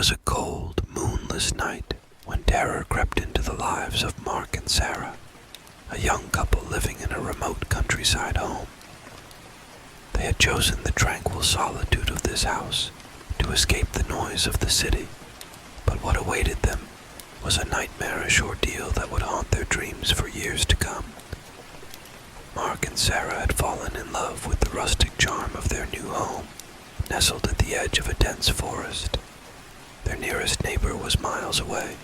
was a cold, moonless night when terror crept into the lives of Mark and Sarah, a young couple living in a remote countryside home. They had chosen the tranquil solitude of this house to escape the noise of the city, but what awaited them was a nightmarish ordeal that would haunt their dreams for years to come. Mark and Sarah had fallen in love with the rustic charm of their new home, nestled at the edge of a dense forest. Their nearest neighbor was miles away,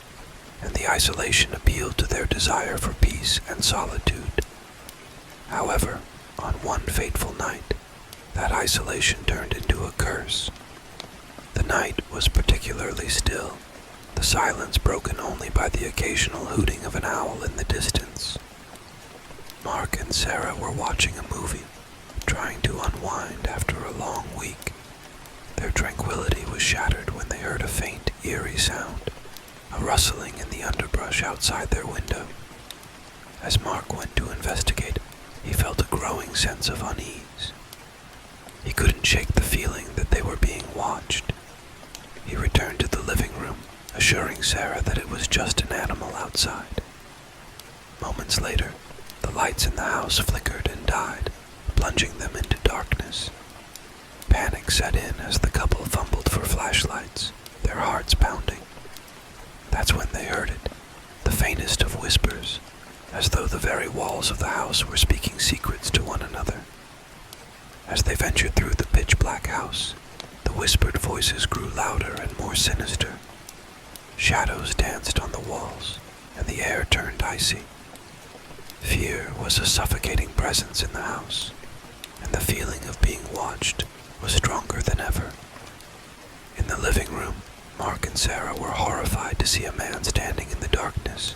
and the isolation appealed to their desire for peace and solitude. However, on one fateful night, that isolation turned into a curse. The night was particularly still, the silence broken only by the occasional hooting of an owl in the distance. Mark and Sarah were watching a movie, trying to unwind after a long week. Their tranquility was shattered when they heard a faint, eerie sound, a rustling in the underbrush outside their window. As Mark went to investigate, he felt a growing sense of unease. He couldn't shake the feeling that they were being watched. He returned to the living room, assuring Sarah that it was just an animal outside. Moments later, the lights in the house flickered and died, plunging them into darkness. Panic set in as the couple fumbled for flashlights, their hearts pounding. That's when they heard it, the faintest of whispers, as though the very walls of the house were speaking secrets to one another. As they ventured through the pitch-black house, the whispered voices grew louder and more sinister. Shadows danced on the walls, and the air turned icy. Fear was a suffocating presence in the house, and the feeling of being watched was stronger than ever. In the living room, Mark and Sarah were horrified to see a man standing in the darkness,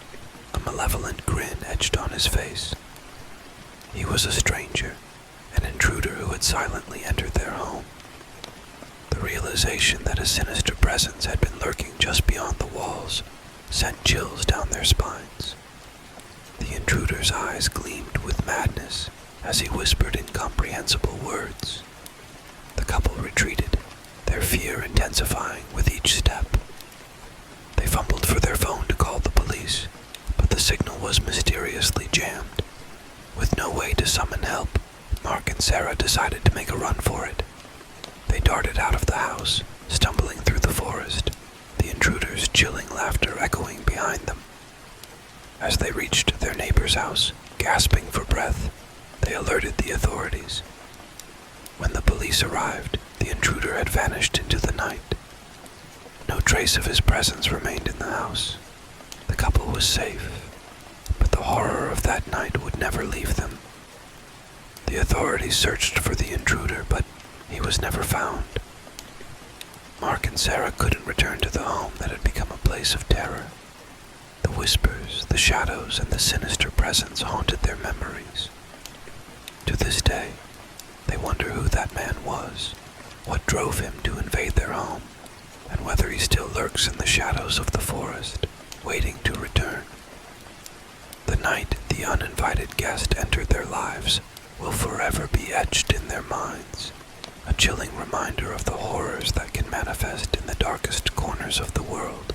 a malevolent grin etched on his face. He was a stranger, an intruder who had silently entered their home. The realization that a sinister presence had been lurking just beyond the walls sent chills down their spines. The intruder's eyes gleamed with madness as he whispered incomprehensible words. The couple retreated, their fear intensifying with each step. They fumbled for their phone to call the police, but the signal was mysteriously jammed. With no way to summon help, Mark and Sarah decided to make a run for it. They darted out of the house, stumbling through the forest, the intruder's chilling laughter echoing behind them. As they reached their neighbor's house, gasping for breath, they alerted the authorities. When the police arrived, the intruder had vanished into the night. No trace of his presence remained in the house. The couple was safe, but the horror of that night would never leave them. The authorities searched for the intruder, but he was never found. Mark and Sarah couldn't return to the home that had become a place of terror. The whispers, the shadows, and the sinister presence haunted their memories. To this day, they wonder who that man was, what drove him to invade their home, and whether he still lurks in the shadows of the forest, waiting to return. The night the uninvited guest entered their lives will forever be etched in their minds, a chilling reminder of the horrors that can manifest in the darkest corners of the world.